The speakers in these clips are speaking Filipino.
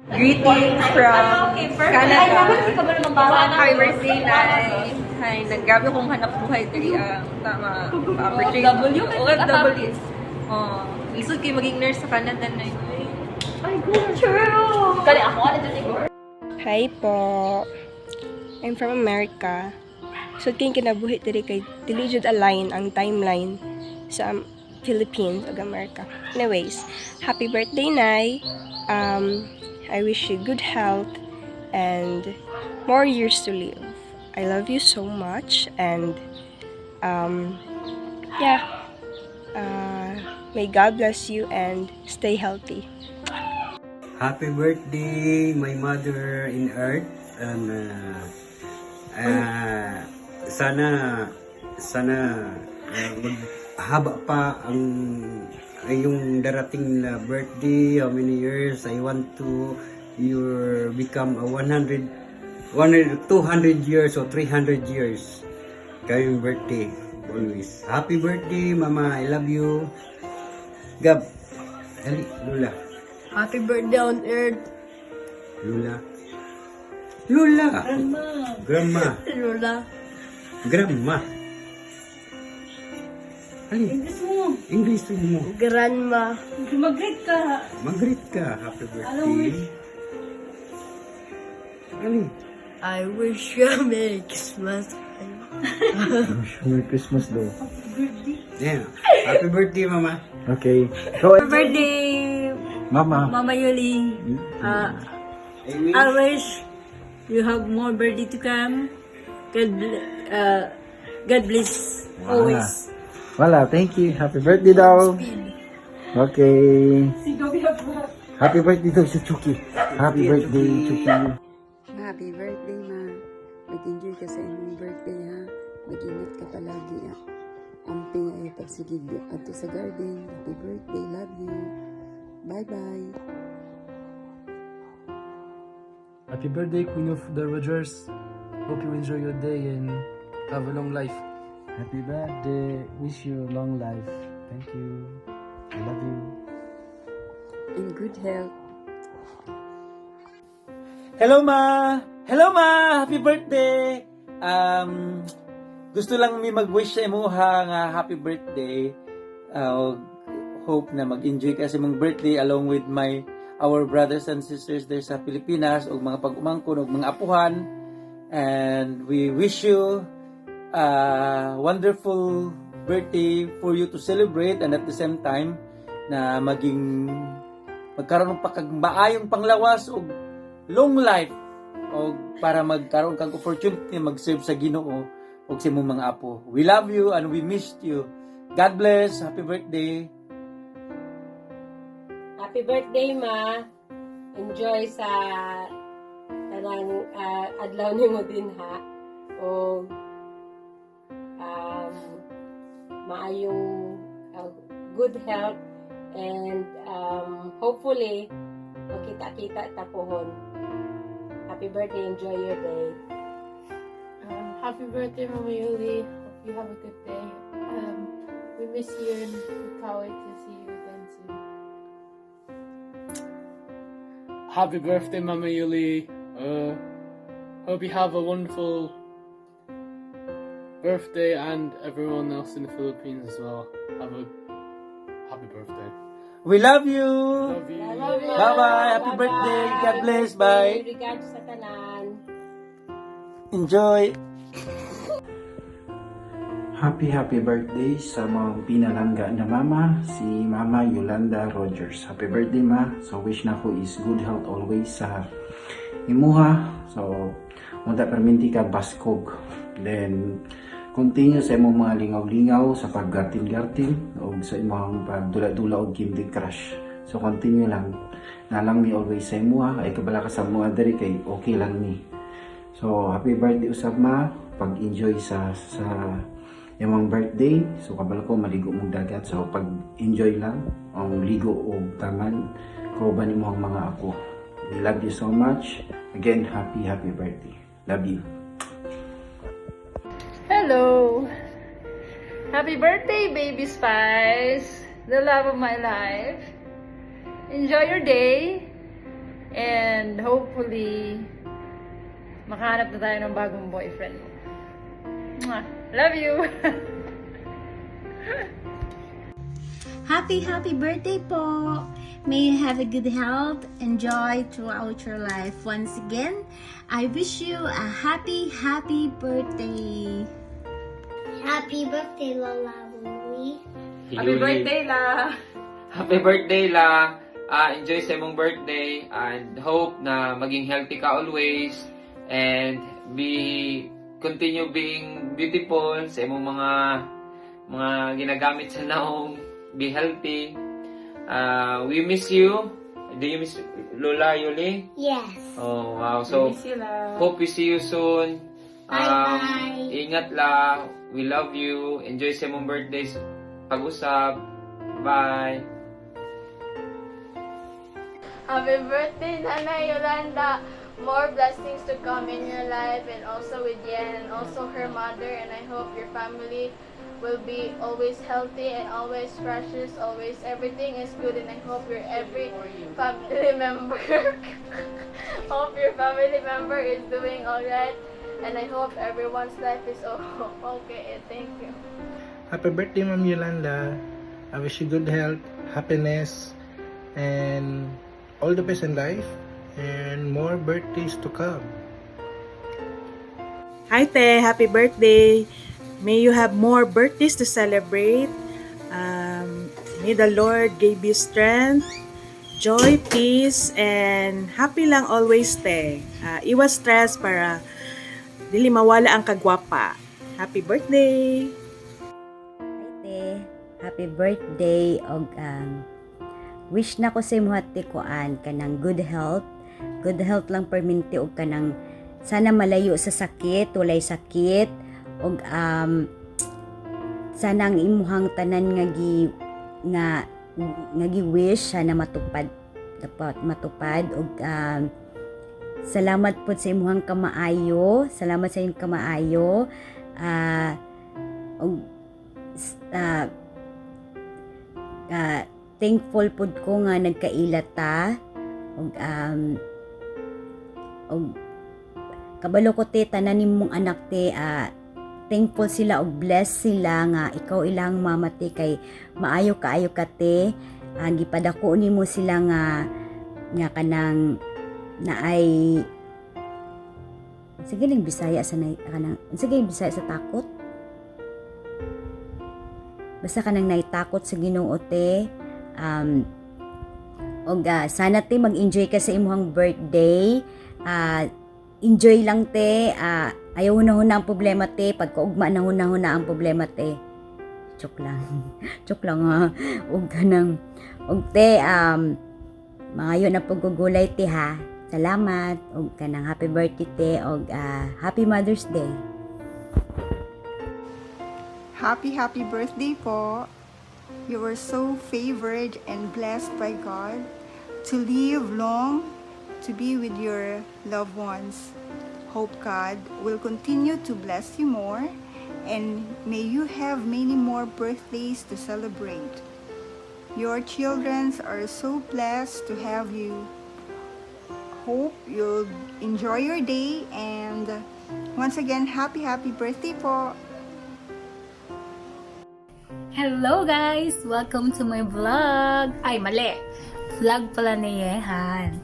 Greetings from Canada. Happy birthday, Nay. Hi, naggabi kong hanap buhay diri ang tama opportunity. OFW. Oh, lisod kayo maging nurse sa Canada, Nay. Ay, true! Kali ako, ano dito? Hi po. I'm from America. So, kayong kinabuhi diri kay dili jud align ang timeline sa Philippines ug America. Anyways, happy birthday, Nay. I wish you good health and more years to live. I love you so much and yeah. May God bless you and stay healthy. Happy birthday, my mother in earth. And sana maghaba pa ang yung darating na birthday. How many years? I want to you become a 200 years or 300 years. Kayong birthday always. Happy birthday, Mama. I love you. Gab. Dali, Lula. Happy birthday on earth. Lula. Lula. Grandma. Lola. Grandma. Ali. English mo. Grandma. Mag-greet ka. Happy birthday. Ali. I wish you a Merry Christmas. Merry Christmas daw. Yeah. Happy birthday, Mama. Okay. So, Happy birthday, Mama. Mama Yuli. I wish you have more birthday to come. God bless always. Wala, thank you. Happy birthday daw. Okay. Happy birthday daw si Chucky. Happy birthday, Chucky. Happy birthday, ma. Mag-enjoy ka sa inyong birthday, ha. Mag-ingat ka palagi, ha. Amping ay pagsigid ato sa garden. Happy birthday. Love you. Bye-bye. Happy birthday, Queen of the Rogers. Hope you enjoy your day and have a long life. Happy birthday. Wish you long life. Thank you. I love you. In good health. Hello ma! Hello ma! Happy birthday! Gusto lang mi mag-wish sa imo nga happy birthday. Hope na mag-enjoy ka sa mong birthday along with our brothers and sisters there sa Pilipinas ug mga pag-umangkon ug mga apuhan. And we wish you a wonderful birthday for you to celebrate and at the same time na magkaroon ng maayong panglawas ug long life o para magkaroon kang opportunity mag-serve sa Ginoo o sa imong mga apo. We love you and we missed you. God bless. Happy birthday. Happy birthday, ma. Enjoy sa tanang adlaw nimo din ha. O maayong good health and hopefully makita-kita ta pohon. Happy birthday, enjoy your day. Happy birthday, Mama Yuli. Hope you have a good day. We miss you and we can't wait to see you again soon. Happy birthday, Mama Yuli. Hope you have a wonderful birthday and everyone else in the Philippines as well. Have a happy birthday. We love you. Love you. Bye-bye. Happy birthday. God bless. Bye. Regards sa tanan. Enjoy. Happy birthday sa mga pinalangga na mama, si Mama Yolanda Rogers. Happy birthday, ma. So wish na ko is good health always sa imuha. So muna perminti ka baskog. Then continue sa imong mga lingaw-lingaw sa paggartin-gartin o sa imong pagdula-dula o Candy Crush. So continue lang. Nalang mi always sa imuha. Ay kabala ka sa mga dari kay okay lang ni. So happy birthday usab ma. Pag-enjoy sa imong birthday. So kabalo ko maligo mong dagat. So pag-enjoy lang ang ligo o taman ko ba nimo ang mga apo. We love you so much. Again, happy birthday. Love you. Hello! Happy birthday, Baby Spice! The love of my life. Enjoy your day And hopefully, makahanap na tayo ng bagong boyfriend. Mwah! Love you! Happy birthday po! May you have a good health and joy throughout your life. Once again, I wish you a happy birthday. Happy birthday, Lola Lily. Happy birthday, La! Happy birthday, La! Enjoy sa imong birthday and hope na maging healthy ka always and continue being beautiful sa imong mga ginagamit sa naong. Be healthy. We miss you. Do you miss Lola Yuli? Yes. Oh, wow. So, We miss you, La. hope we see you soon. Bye-bye. Ingat la. We love you. Enjoy sa mong birthdays. Pag-usap. Bye. Happy birthday, Nanay Yolanda. More blessings to come in your life and also with Yen and also her mother. And I hope your family will be always healthy and always precious. Always everything is good. And I hope your every family member hope your family member is doing alright. And I hope everyone's life is okay. Thank you. Happy birthday, Ma'am Yolanda. I wish you good health, happiness, and all the best in life, and more birthdays to come. Hi Te, happy birthday. May you have more birthdays to celebrate. May the Lord give you strength, joy, peace, and happy lang always, Te. Iwas stress para dili mawala ang kagwapa. Happy birthday! Hi Te, happy birthday og wish na ko sa imo hati kuan kanang good health lang perminti og kanang sana malayo sa sakit, walay sakit og sana ang imuhang tanan nga wish sana matupad dapat matupad og salamat po sa imuhang kamaayo, salamat sa inyong kamaayo og thankful pud ko nga nagkaila ta og kabalo ko te tanan nimong anak te thankful sila og blessed sila nga ikaw ilang mama te kay maayo kaayo ka te gipadako nimo sila nga kanang naay sige lang Bisaya sa kanang sige Bisaya sa takot basta kanang naitakot sa Ginoo te sana te mag-enjoy ka sa imong birthday enjoy lang te ayaw hunahuna ang problema te pagkaugma na hunahuna ang problema te joke lang ha og kanang og te maayo na pagugulay te ha salamat og kanang happy birthday te og happy Mother's Day. Happy birthday po. You are so favored and blessed by God to live long, to be with your loved ones. Hope God will continue to bless you more, and may you have many more birthdays to celebrate. Your children are so blessed to have you. Hope you'll enjoy your day, and once again, happy birthday po. Hello guys! Welcome to my vlog! Ay, mali! Vlog pala ni Yehan.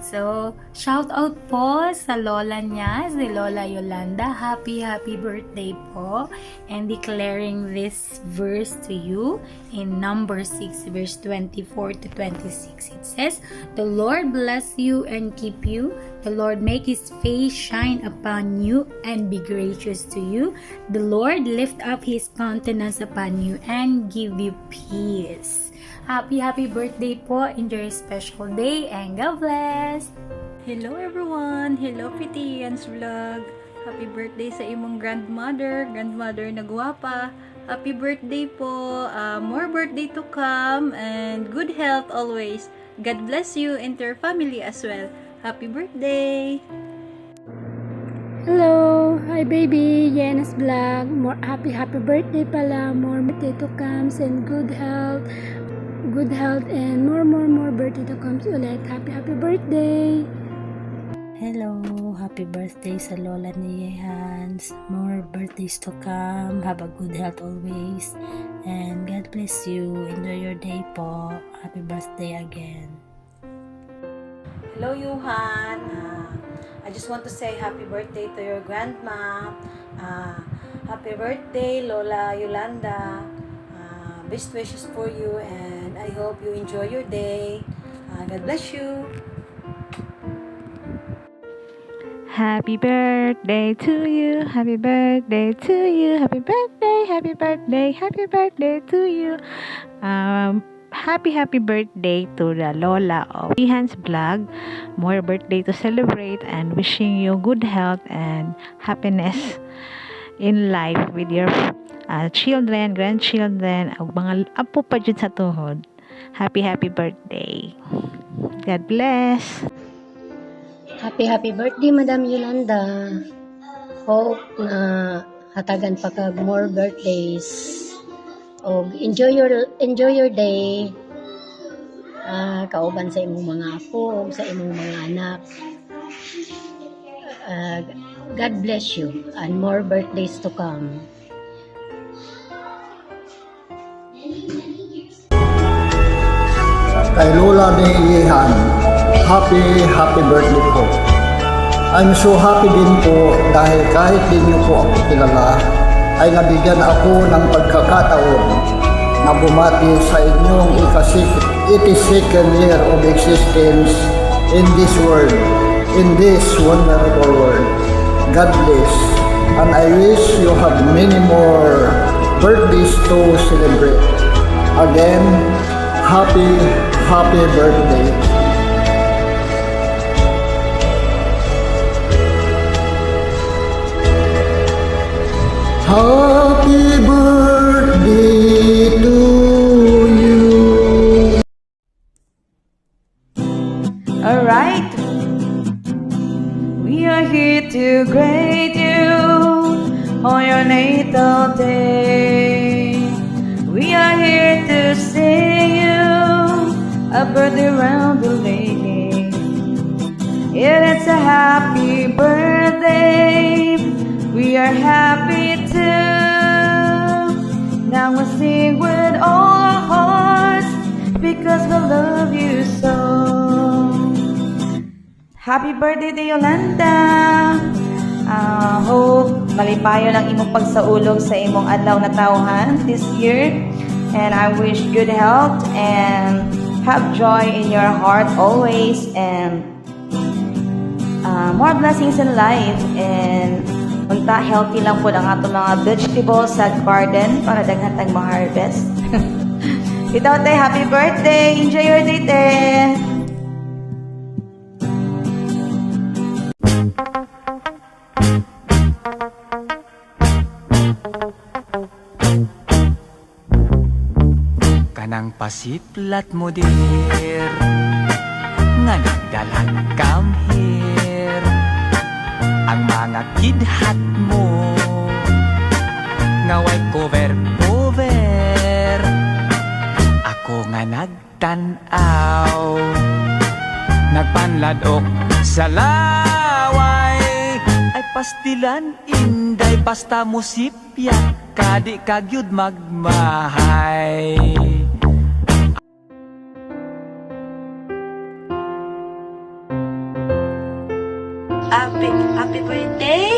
So, shout out po sa lola niya, si Lola Yolanda. Happy birthday po. And declaring this verse to you in number 6, verse 24 to 26. It says, "The Lord bless you and keep you. The Lord make His face shine upon you and be gracious to you. The Lord lift up His countenance upon you and give you peace." Happy birthday po. Enjoy your special day and God bless. Hello everyone! Hello Pretty Ian's Vlog! Happy birthday sa imong grandmother na guwapa. Happy birthday po! More birthday to come and good health always. God bless you and your family as well. Happy birthday! Hello! Hi baby! Yena's Vlog. More happy birthday pala. More birthday to come and good health. good health, and more birthday to come ulit. Happy birthday! Hello, happy birthday sa lola ni Yehans. More birthdays to come. Have a good health always. And God bless you. Enjoy your day po. Happy birthday again. Hello, Yuhan. I just want to say happy birthday to your grandma. Happy birthday, Lola Yolanda. Best wishes for you, and I hope you enjoy your day. God bless you. Happy birthday to you, happy birthday to you, happy birthday, happy birthday, happy birthday to you. Happy birthday to the Lola of Yehans Vlog. More birthday to celebrate, and wishing you good health and happiness in life with your children, grandchildren, ug mga apo pa jud sa tuhod. Happy birthday. God bless. Happy birthday, Madam Yolanda. Hope na hatagan pa kag more birthdays. Og enjoy your day. Kauban sa imong mga apo, sa imong mga anak. God bless you and more birthdays to come. Kay Lola ni Yehan, happy birthday po. I'm so happy din po dahil kahit di niyo po ako kilala, ay nabigyan ako ng pagkakataon na bumati sa inyong 82nd year of existence in this world, in this wonderful world. God bless, and I wish you have many more birthdays to celebrate. Again, happy birthday. Happy birthday to you. Alright, we are here to greet you on your natal day. We are here to sing you a birthday roundelay. It's a happy birthday. We are happy too. Now we sing with all our hearts because we love you so. Happy birthday to Yolanda. Hope malipayon ang imong pagsaulog sa imong adlaw na tawhan this year. And I wish good health and have joy in your heart always, and more blessings in life, and unta healthy lang po ang ato mga vegetables sa garden para daghan tag ma-harvest. Ito te, happy birthday! Enjoy your day te! Kanang pasiplat mo dir nga nagdalag come here ang mga kidhat mo nga way cover ako nga nagtanaw nagpanladok sa laway ay pastilan inday basta musipya kadi kagyud magmahay. Happy birthday